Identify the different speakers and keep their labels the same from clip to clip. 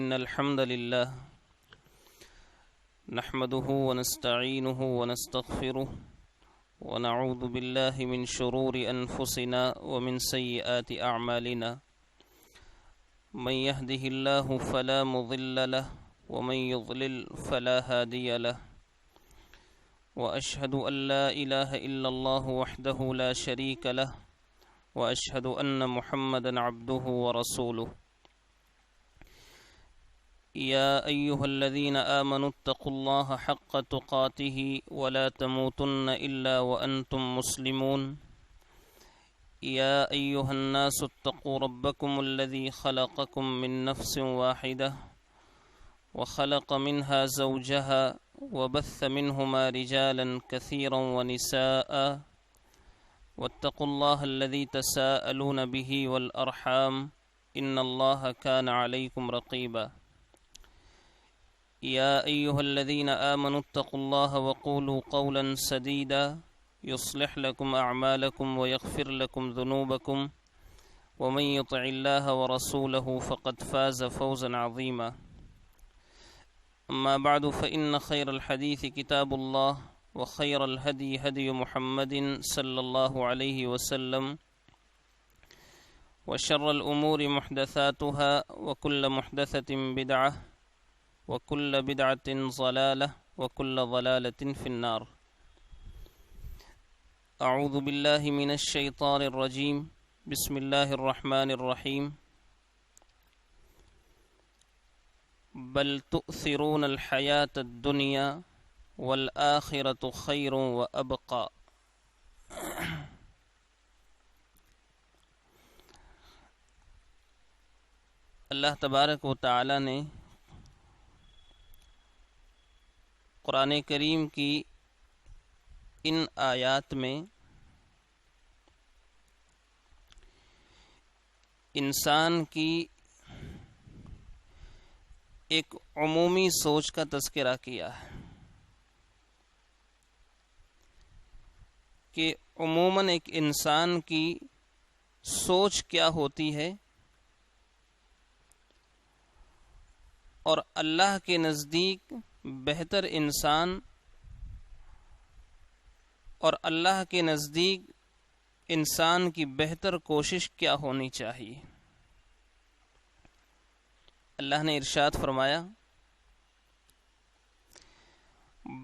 Speaker 1: إن الحمد لله نحمده ونستعينه ونستغفره ونعوذ بالله من شرور أنفسنا ومن سيئات أعمالنا من يهده الله فلا مضل له ومن يضلل فلا هادي له وأشهد أن لا إله إلا الله وحده لا شريك له وأشهد أن محمدا عبده ورسوله يا أيها الذين آمنوا اتقوا الله حق تقاته ولا تموتن إلا وأنتم مسلمون يا أيها الناس اتقوا ربكم الذي خلقكم من نفس واحدة وخلق منها زوجها وبث منهما رجالا كثيرا ونساء واتقوا الله الذي تساءلون به والأرحام إن الله كان عليكم رقيبا يا أيها الذين آمنوا اتقوا الله وقولوا قولا سديدا يصلح لكم أعمالكم ويغفر لكم ذنوبكم ومن يطع الله ورسوله فقد فاز فوزا عظيما أما بعد فإن خير الحديث كتاب الله وخير الهدي هدي محمد صلى الله عليه وسلم وشر الأمور محدثاتها وكل محدثة بدعة وكل بدعة ضلالة وكل ضلالة في النار أعوذ بالله من الشيطان الرجيم بسم الله الرحمن الرحيم بل تؤثرون الحياة الدنيا والآخرة خير وأبقى اللہ تبارک و تعالی نے قرآن کریم کی ان آیات میں انسان کی ایک عمومی سوچ کا تذکرہ کیا ہے کہ عموماً ایک انسان کی سوچ کیا ہوتی ہے اور اللہ کے نزدیک بہتر انسان اور اللہ کے نزدیک انسان کی بہتر کوشش کیا ہونی چاہیے۔ اللہ نے ارشاد فرمایا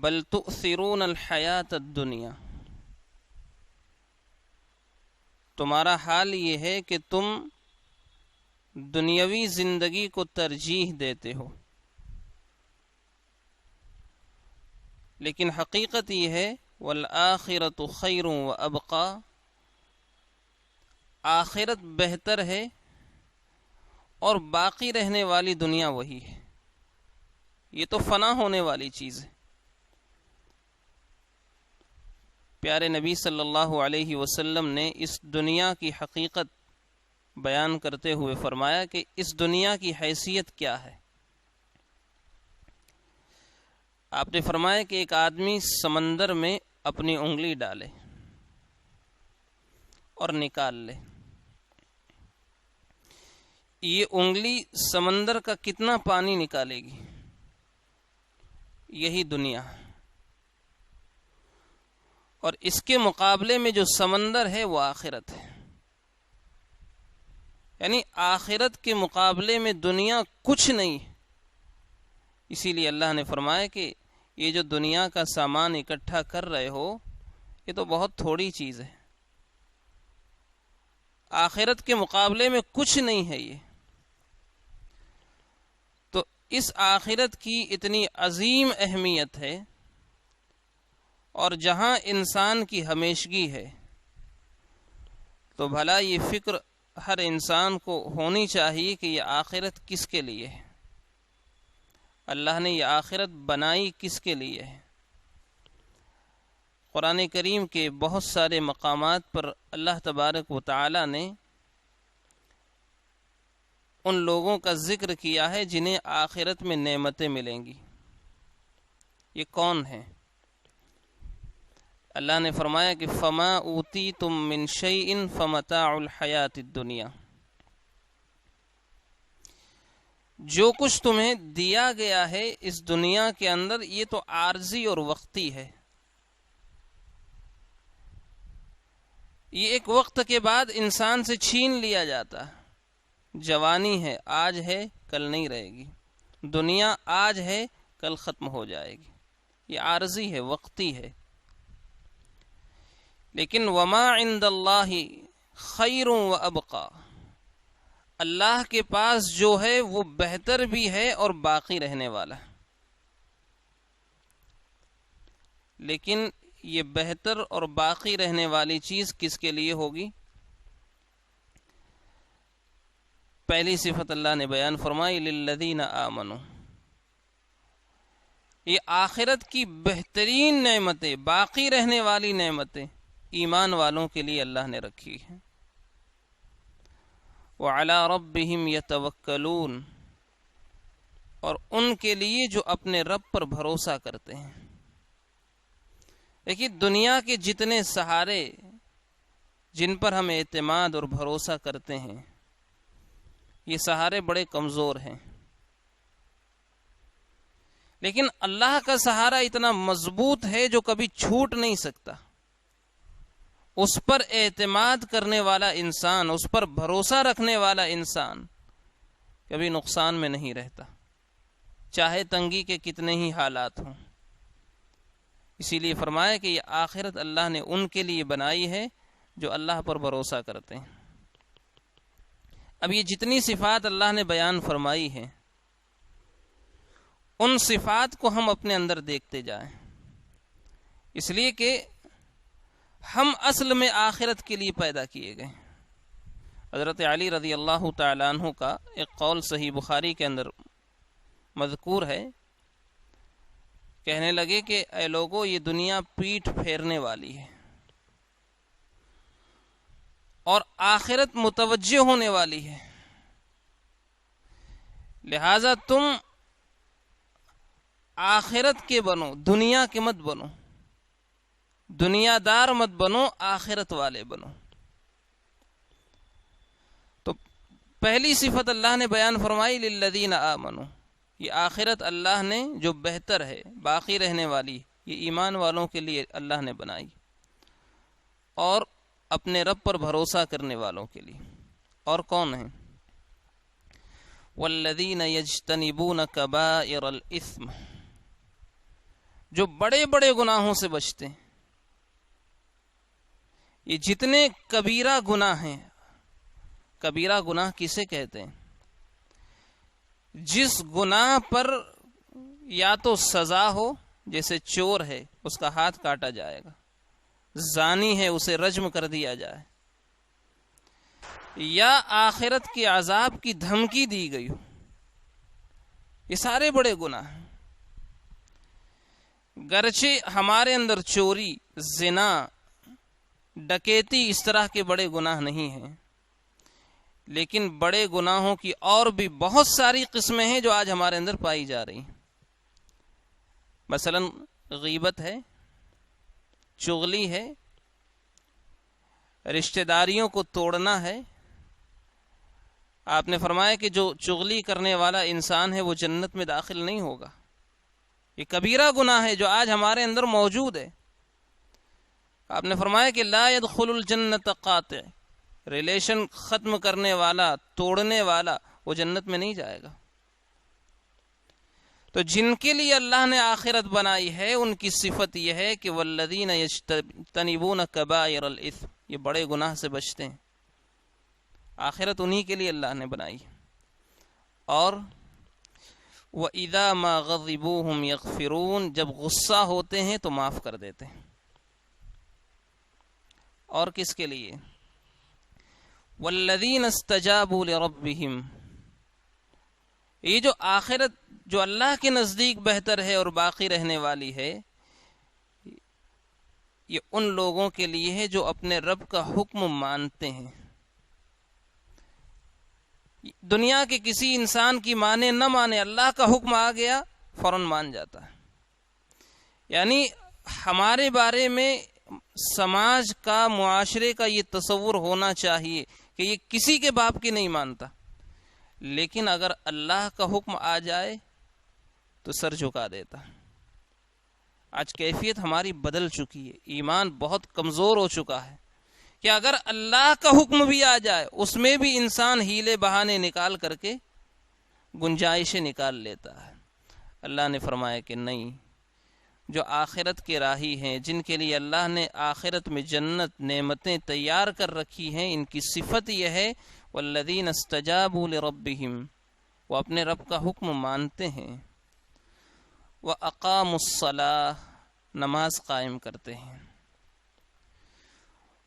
Speaker 1: بل تؤثرون الحیات الدنیا، تمہارا حال یہ ہے کہ تم دنیاوی زندگی کو ترجیح دیتے ہو، لیکن حقیقت یہ ہے والآخرۃ خیر وابقی، آخرت بہتر ہے اور باقی رہنے والی دنیا وہی ہے۔ یہ تو فنا ہونے والی چیز ہے۔ پیارے نبی صلی اللہ علیہ وسلم نے اس دنیا کی حقیقت بیان کرتے ہوئے فرمایا کہ اس دنیا کی حیثیت کیا ہے۔ آپ نے فرمایا کہ ایک آدمی سمندر میں اپنی انگلی ڈالے اور نکال لے، یہ انگلی سمندر کا کتنا پانی نکالے گی؟ یہی دنیا ہے، اور اس کے مقابلے میں جو سمندر ہے وہ آخرت ہے۔ یعنی آخرت کے مقابلے میں دنیا کچھ نہیں۔ اسی لیے اللہ نے فرمایا کہ یہ جو دنیا کا سامان اکٹھا کر رہے ہو یہ تو بہت تھوڑی چیز ہے، آخرت کے مقابلے میں کچھ نہیں ہے یہ۔ تو اس آخرت کی اتنی عظیم اہمیت ہے، اور جہاں انسان کی ہمیشگی ہے تو بھلا یہ فکر ہر انسان کو ہونی چاہیے کہ یہ آخرت کس کے لیے ہے، اللہ نے یہ آخرت بنائی کس کے لیے ہے۔ قرآن کریم کے بہت سارے مقامات پر اللہ تبارک و تعالی نے ان لوگوں کا ذکر کیا ہے جنہیں آخرت میں نعمتیں ملیں گی۔ یہ کون ہیں؟ اللہ نے فرمایا کہ فما اوتیتم من شیء فمتاع الحیات الدنیا، جو کچھ تمہیں دیا گیا ہے اس دنیا کے اندر یہ تو عارضی اور وقتی ہے. یہ ایک وقت کے بعد انسان سے چھین لیا جاتا ہے. جوانی ہے، آج ہے کل نہیں رہے گی. دنیا آج ہے کل ختم ہو جائے گی. یہ عارضی ہے، وقتی ہے. لیکن وما عند اللہ خیر و ابقا، اللہ کے پاس جو ہے وہ بہتر بھی ہے اور باقی رہنے والا. لیکن یہ بہتر اور باقی رہنے والی چیز کس کے لیے ہوگی؟ پہلی صفت اللہ نے بیان فرمائی للذین آمنوا. یہ آخرت کی بہترین نعمتیں، باقی رہنے والی نعمتیں ایمان والوں کے لیے اللہ نے رکھی ہیں. وعلی ربہم یتوکلون، اور ان کے لیے جو اپنے رب پر بھروسہ کرتے ہیں. دیکھیے دنیا کے جتنے سہارے جن پر ہم اعتماد اور بھروسہ کرتے ہیں یہ سہارے بڑے کمزور ہیں. لیکن اللہ کا سہارا اتنا مضبوط ہے جو کبھی چھوٹ نہیں سکتا. اس پر اعتماد کرنے والا انسان، اس پر بھروسہ رکھنے والا انسان کبھی نقصان میں نہیں رہتا، چاہے تنگی کے کتنے ہی حالات ہوں. اسی لیے فرمایا کہ یہ آخرت اللہ نے ان کے لیے بنائی ہے جو اللہ پر بھروسہ کرتے ہیں. اب یہ جتنی صفات اللہ نے بیان فرمائی ہیں ان صفات کو ہم اپنے اندر دیکھتے جائیں، اس لیے کہ ہم اصل میں آخرت کے لیے پیدا کیے گئے. حضرت علی رضی اللہ تعالیٰ عنہ کا ایک قول صحیح بخاری کے اندر مذکور ہے. کہنے لگے کہ اے لوگو، یہ دنیا پیٹھ پھیرنے والی ہے اور آخرت متوجہ ہونے والی ہے، لہذا تم آخرت کے بنو، دنیا کے مت بنو. دنیا دار مت بنو، آخرت والے بنو. تو پہلی صفت اللہ نے بیان فرمائی للذین آمنوا. یہ آخرت اللہ نے جو بہتر ہے، باقی رہنے والی، یہ ایمان والوں کے لیے اللہ نے بنائی اور اپنے رب پر بھروسہ کرنے والوں کے لیے. اور کون ہیں؟ والذین یجتنبون کبائر الاثم، جو بڑے بڑے گناہوں سے بچتے ہیں. یہ جتنے کبیرہ گناہ ہیں، کبیرہ گناہ کسے کہتے ہیں؟ جس گناہ پر یا تو سزا ہو، جیسے چور ہے اس کا ہاتھ کاٹا جائے گا، زانی ہے اسے رجم کر دیا جائے، یا آخرت کے عذاب کی دھمکی دی گئی ہو. یہ سارے بڑے گناہ ہیں. گرچہ ہمارے اندر چوری، زنا، ڈکیتی اس طرح کے بڑے گناہ نہیں ہیں، لیکن بڑے گناہوں کی اور بھی بہت ساری قسمیں ہیں جو آج ہمارے اندر پائی جا رہی ہیں. مثلا غیبت ہے، چغلی ہے، رشتہ داریوں کو توڑنا ہے. آپ نے فرمایا کہ جو چغلی کرنے والا انسان ہے وہ جنت میں داخل نہیں ہوگا. یہ کبیرہ گناہ ہے جو آج ہمارے اندر موجود ہے. آپ نے فرمایا کہ لا يدخل الجنت قاطع، ریلیشن ختم کرنے والا، توڑنے والا، وہ جنت میں نہیں جائے گا. تو جن کے لیے اللہ نے آخرت بنائی ہے ان کی صفت یہ ہے کہ والذین یجتنبون کبائر الاثم، یہ بڑے گناہ سے بچتے ہیں. آخرت انہی کے لیے اللہ نے بنائی. اور وَإِذَا مَا غَضِبُوا هُمْ يَغْفِرُونَ، جب غصہ ہوتے ہیں تو معاف کر دیتے ہیں. اور کس کے لیے؟ وَالَّذِينَ اسْتَجَابُوا لِرَبِّهِمْ، یہ جو آخرت جو اللہ کے نزدیک بہتر ہے اور باقی رہنے والی ہے، یہ ان لوگوں کے لیے ہے جو اپنے رب کا حکم مانتے ہیں. دنیا کے کسی انسان کی مانے نہ مانے، اللہ کا حکم آ گیا فوراً مان جاتا ہے. یعنی ہمارے بارے میں سماج کا، معاشرے کا یہ تصور ہونا چاہیے کہ یہ کسی کے باپ کی نہیں مانتا، لیکن اگر اللہ کا حکم آ جائے تو سر جھکا دیتا۔ آج کیفیت ہماری بدل چکی ہے، ایمان بہت کمزور ہو چکا ہے کہ اگر اللہ کا حکم بھی آ جائے اس میں بھی انسان ہیلے بہانے نکال کر کے گنجائشیں نکال لیتا ہے۔ اللہ نے فرمایا کہ نہیں، جو آخرت کے راہی ہیں، جن کے لیے اللہ نے آخرت میں جنت نعمتیں تیار کر رکھی ہیں، ان کی صفت یہ ہے والذین استجابوا لربہم، وہ اپنے رب کا حکم مانتے ہیں، وَأَقَامُوا الصَّلَاةَ، نماز قائم کرتے ہیں،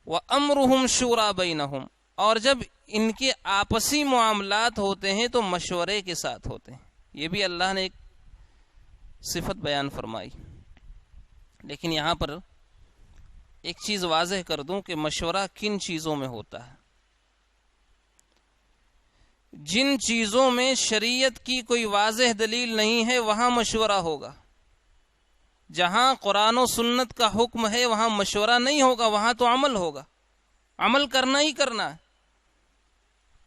Speaker 1: وَأَمْرُهُمْ شُورَىٰ بَيْنَهُمْ، اور جب ان کے آپسی معاملات ہوتے ہیں تو مشورے کے ساتھ ہوتے ہیں۔ یہ بھی اللہ نے ایک صفت بیان فرمائی۔ لیکن یہاں پر ایک چیز واضح کر دوں کہ مشورہ کن چیزوں میں ہوتا ہے۔ جن چیزوں میں شریعت کی کوئی واضح دلیل نہیں ہے وہاں مشورہ ہوگا۔ جہاں قرآن و سنت کا حکم ہے وہاں مشورہ نہیں ہوگا، وہاں تو عمل ہوگا، عمل کرنا ہی کرنا ہے۔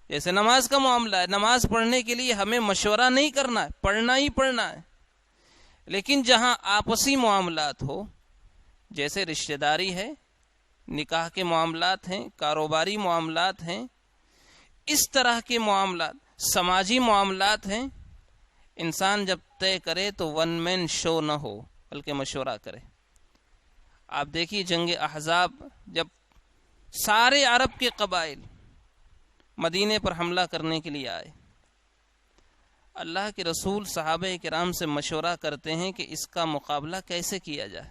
Speaker 1: جیسے نماز کا معاملہ ہے، نماز پڑھنے کے لیے ہمیں مشورہ نہیں کرنا ہے، پڑھنا ہی پڑھنا ہے۔ لیکن جہاں آپسی معاملات ہو، جیسے رشتہ داری ہے، نکاح کے معاملات ہیں، کاروباری معاملات ہیں، اس طرح کے معاملات، سماجی معاملات ہیں، انسان جب طے کرے تو ون مین شو نہ ہو بلکہ مشورہ کرے۔ آپ دیکھیے جنگ احزاب، جب سارے عرب کے قبائل مدینے پر حملہ کرنے کے لیے آئے، اللہ کے رسول صحابہ کرام سے مشورہ کرتے ہیں کہ اس کا مقابلہ کیسے کیا جائے۔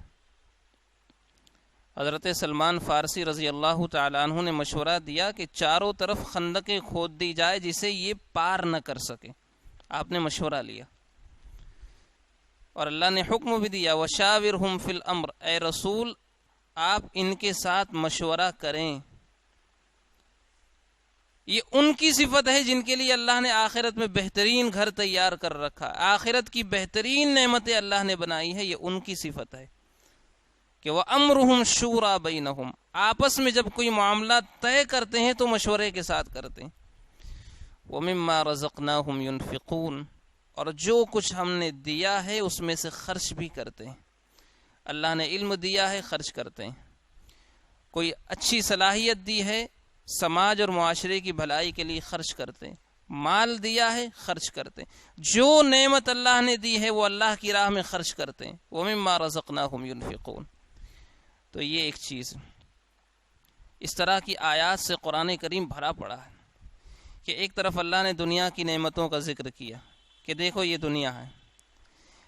Speaker 1: حضرت سلمان فارسی رضی اللہ تعالیٰ عنہ نے مشورہ دیا کہ چاروں طرف خندقیں کھود دی جائے جسے یہ پار نہ کر سکے۔ آپ نے مشورہ لیا اور اللہ نے حکم بھی دیا وَشَاوِرْهُمْ فِي الْأَمْرِ، اے رسول آپ ان کے ساتھ مشورہ کریں۔ یہ ان کی صفت ہے جن کے لیے اللہ نے آخرت میں بہترین گھر تیار کر رکھا، آخرت کی بہترین نعمتیں اللہ نے بنائی ہے، یہ ان کی صفت ہے کہ وَأَمْرُهُمْ شُورَىٰ بَيْنَهُمْ، آپس میں جب کوئی معاملہ طے کرتے ہیں تو مشورے کے ساتھ کرتے ہیں۔ وَمِمَّا رَزَقْنَاهُمْ يُنْفِقُونَ، اور جو کچھ ہم نے دیا ہے اس میں سے خرچ بھی کرتے ہیں۔ اللہ نے علم دیا ہے، خرچ کرتے ہیں۔ کوئی اچھی صلاحیت دی ہے، سماج اور معاشرے کی بھلائی کے لیے خرچ کرتے ہیں۔ مال دیا ہے، خرچ کرتے ہیں۔ جو نعمت اللہ نے دی ہے وہ اللہ کی راہ میں خرچ کرتے ہیں۔ وَمِمَّا رَزَقْنَاهُمْ يُنْفِقُونَ۔ تو یہ ایک چیز، اس طرح کی آیات سے قرآن کریم بھرا پڑا ہے کہ ایک طرف اللہ نے دنیا کی نعمتوں کا ذکر کیا کہ دیکھو یہ دنیا ہے،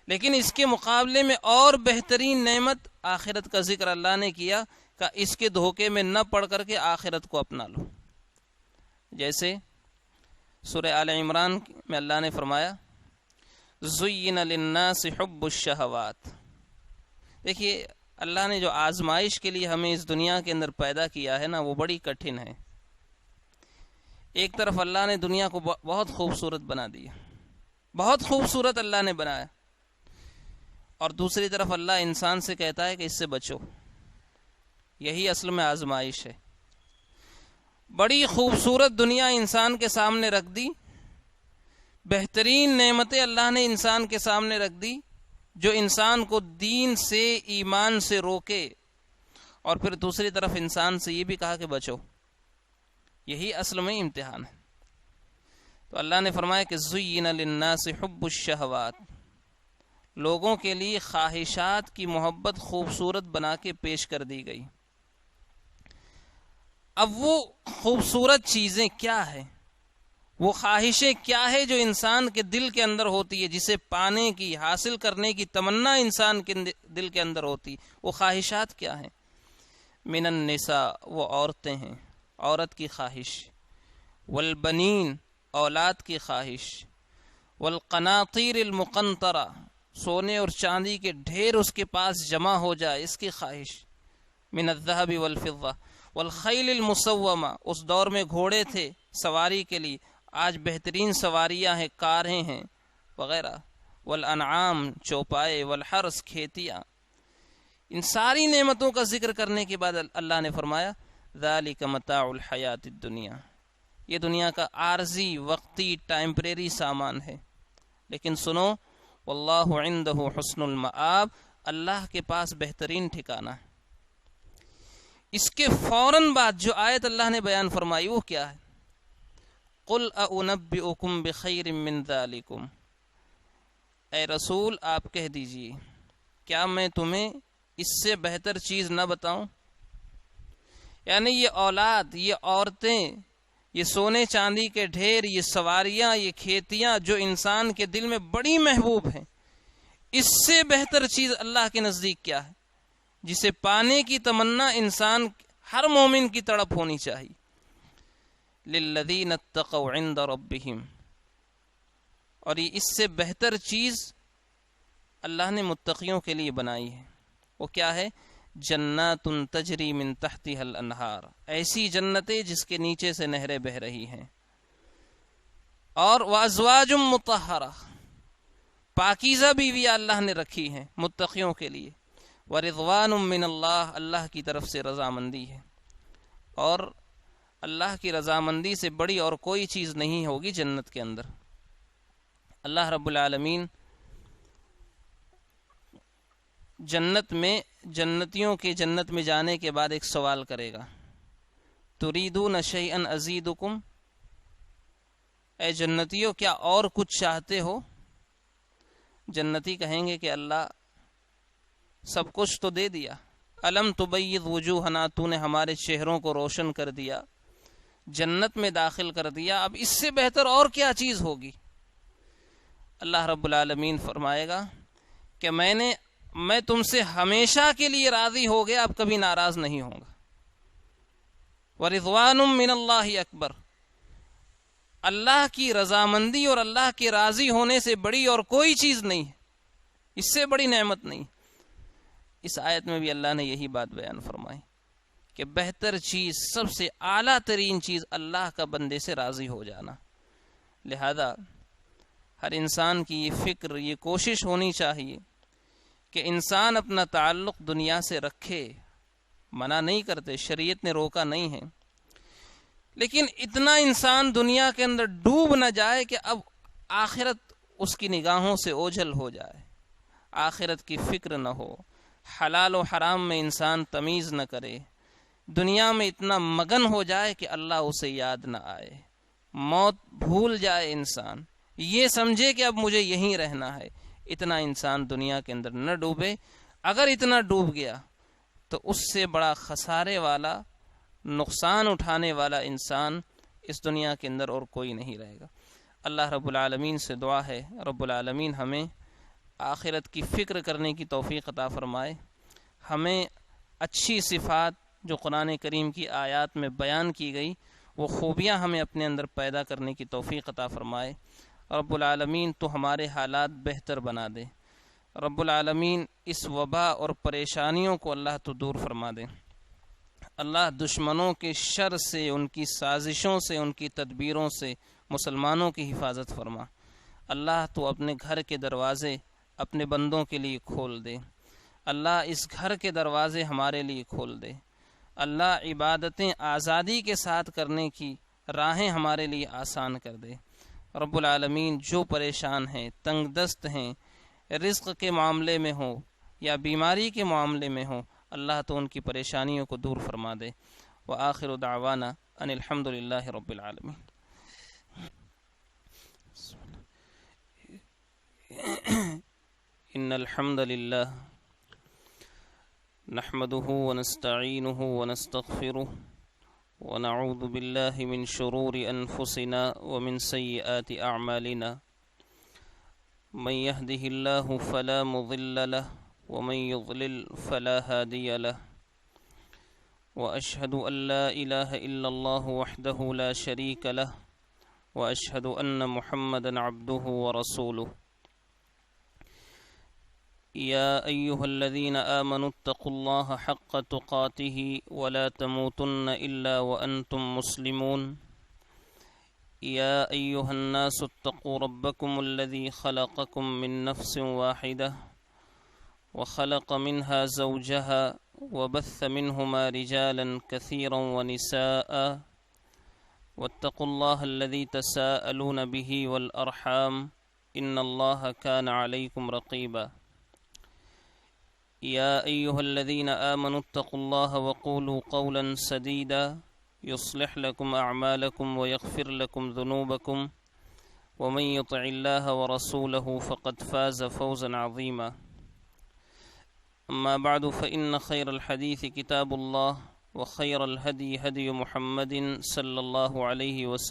Speaker 1: لیکن اس کے مقابلے میں اور بہترین نعمت آخرت کا ذکر اللہ نے کیا کہ اس کے دھوکے میں نہ پڑ کر کے آخرت کو اپنا لو۔ جیسے سورہ آل عمران میں اللہ نے فرمایا زُيِّنَ لِلنَّاسِ حُبُّ الشَّهَوَاتِ۔ دیکھیے اللہ نے جو آزمائش کے لیے ہمیں اس دنیا کے اندر پیدا کیا ہے نا، وہ بڑی کٹھن ہے۔ ایک طرف اللہ نے دنیا کو بہت خوبصورت بنا دیا، بہت خوبصورت اللہ نے بنایا، اور دوسری طرف اللہ انسان سے کہتا ہے کہ اس سے بچو۔ یہی اصل میں آزمائش ہے۔ بڑی خوبصورت دنیا انسان کے سامنے رکھ دی، بہترین نعمتیں اللہ نے انسان کے سامنے رکھ دی جو انسان کو دین سے، ایمان سے روکے، اور پھر دوسری طرف انسان سے یہ بھی کہا کہ بچو۔ یہی اصل میں امتحان ہے۔ تو اللہ نے فرمایا کہ زُيِّنَ لِلنَّاسِ حُبُّ الشَّهَوَاتِ، لوگوں کے لیے خواہشات کی محبت خوبصورت بنا کے پیش کر دی گئی۔ اب وہ خوبصورت چیزیں کیا ہیں، وہ خواہشیں کیا ہے جو انسان کے دل کے اندر ہوتی ہے، جسے پانے کی، حاصل کرنے کی تمنا انسان کے دل کے اندر ہوتی، وہ خواہشات کیا ہیں؟ من النساء، وہ عورتیں ہیں، عورت کی خواہش، والبنین، اولاد کی خواہش، والقناطیر المقنطرہ، سونے اور چاندی کے ڈھیر اس کے پاس جمع ہو جائے، اس کی خواہش، من الذهب والفضہ، والخیل المسومہ، اس دور میں گھوڑے تھے سواری کے لیے، آج بہترین سواریاں ہیں، کاریں ہیں وغیرہ، والانعام، چوپائے، والحرث، کھیتیاں۔ ان ساری نعمتوں کا ذکر کرنے کے بعد اللہ نے فرمایا ذالک متاع الحیات الدنیا، یہ دنیا کا عارضی وقتی ٹائمپریری سامان ہے، لیکن سنو واللہ عندہ حسن المآب، اللہ کے پاس بہترین ٹھکانہ ہے۔ اس کے فوراً بعد جو آیت اللہ نے بیان فرمائی وہ کیا ہے؟ قل اؤنبئکم بخیر من ذالکم، اے رسول آپ کہہ دیجئے کیا میں تمہیں اس سے بہتر چیز نہ بتاؤں؟ یعنی یہ اولاد، یہ عورتیں، یہ سونے چاندی کے ڈھیر، یہ سواریاں، یہ کھیتیاں جو انسان کے دل میں بڑی محبوب ہیں، اس سے بہتر چیز اللہ کے نزدیک کیا ہے جسے پانے کی تمنا انسان ہر مومن کی تڑپ ہونی چاہیے؟ للذین اتقوا عند ربہم، اور یہ اس سے بہتر چیز اللہ نے متقیوں کے لیے بنائی ہے۔ وہ کیا ہے؟ جنات تجری من تحتها الانہار، ایسی جنتیں جس کے نیچے سے نہریں بہ رہی ہیں، اور وازواج مطہرہ، پاکیزہ بیویاں اللہ نے رکھی ہیں متقیوں کے لیے، ورضوان من اللہ، اللہ کی طرف سے رضامندی ہے، اور اللہ کی رضامندی سے بڑی اور کوئی چیز نہیں ہوگی جنت کے اندر۔ اللہ رب العالمین جنت میں جنتیوں کے جنت میں جانے کے بعد ایک سوال کرے گا، تریدون شیئا ازیدکم، اے جنتیوں کیا اور کچھ چاہتے ہو؟ جنتی کہیں گے کہ اللہ سب کچھ تو دے دیا، الم تبیض وجوہنا، تو نے ہمارے چہروں کو روشن کر دیا، جنت میں داخل کر دیا، اب اس سے بہتر اور کیا چیز ہوگی؟ اللہ رب العالمین فرمائے گا کہ میں تم سے ہمیشہ کے لیے راضی ہو گیا، اب کبھی ناراض نہیں ہوں گا۔ ورضوان من اللہ اکبر، اللہ کی رضامندی اور اللہ کے راضی ہونے سے بڑی اور کوئی چیز نہیں ہے، اس سے بڑی نعمت نہیں۔ اس آیت میں بھی اللہ نے یہی بات بیان فرمائی کہ بہتر چیز، سب سے اعلیٰ ترین چیز اللہ کا بندے سے راضی ہو جانا۔ لہذا ہر انسان کی یہ فکر، یہ کوشش ہونی چاہیے کہ انسان اپنا تعلق دنیا سے رکھے۔ منع نہیں کرتے، شریعت نے روکا نہیں ہے، لیکن اتنا انسان دنیا کے اندر ڈوب نہ جائے کہ اب آخرت اس کی نگاہوں سے اوجھل ہو جائے، آخرت کی فکر نہ ہو، حلال و حرام میں انسان تمیز نہ کرے، دنیا میں اتنا مگن ہو جائے کہ اللہ اسے یاد نہ آئے، موت بھول جائے انسان، یہ سمجھے کہ اب مجھے یہیں رہنا ہے۔ اتنا انسان دنیا کے اندر نہ ڈوبے۔ اگر اتنا ڈوب گیا تو اس سے بڑا خسارے والا، نقصان اٹھانے والا انسان اس دنیا کے اندر اور کوئی نہیں رہے گا۔ اللہ رب العالمین سے دعا ہے رب العالمین ہمیں آخرت کی فکر کرنے کی توفیق عطا فرمائے، ہمیں اچھی صفات جو قرآن کریم کی آیات میں بیان کی گئی وہ خوبیاں ہمیں اپنے اندر پیدا کرنے کی توفیق عطا فرمائے۔ رب العالمین تو ہمارے حالات بہتر بنا دے، رب العالمین اس وبا اور پریشانیوں کو اللہ تو دور فرما دے۔ اللہ دشمنوں کے شر سے، ان کی سازشوں سے، ان کی تدبیروں سے مسلمانوں کی حفاظت فرما۔ اللہ تو اپنے گھر کے دروازے اپنے بندوں کے لیے کھول دے، اللہ اس گھر کے دروازے ہمارے لیے کھول دے، اللہ عبادتیں آزادی کے ساتھ کرنے کی راہیں ہمارے لیے آسان کر دے۔ رب العالمین جو پریشان ہیں، تنگ دست ہیں، رزق کے معاملے میں ہوں یا بیماری کے معاملے میں ہوں، اللہ تو ان کی پریشانیوں کو دور فرما دے۔ وآخر دعوانا ان الحمد للہ رب العالمین۔ ان الحمد للہ نحمده ونستعینه ونستغفره ونعوذ بالله من شرور أنفسنا ومن سيئات أعمالنا، من يهده الله فلا مضل له ومن يضلل فلا هادي له، وأشهد أن لا إله إلا الله وحده لا شريك له، وأشهد أن محمدا عبده ورسوله۔ يا أيها الذين آمنوا اتقوا الله حق تقاته ولا تموتن إلا وأنتم مسلمون۔ يا أيها الناس اتقوا ربكم الذي خلقكم من نفس واحدة وخلق منها زوجها وبث منهما رجالا كثيرا ونساء واتقوا الله الذي تساءلون به والأرحام إن الله كان عليكم رقيبا يا أيها الذين آمنوا اتقوا الله وقولوا قولا سديدا يصلح لكم أعمالكم ويغفر لكم ذنوبكم ومن يطع الله ورسوله فقد فاز فوزا عظيما أما بعد فإن خير الحديث كتاب الله وخير الهدي هدي محمد صلى الله عليه وسلم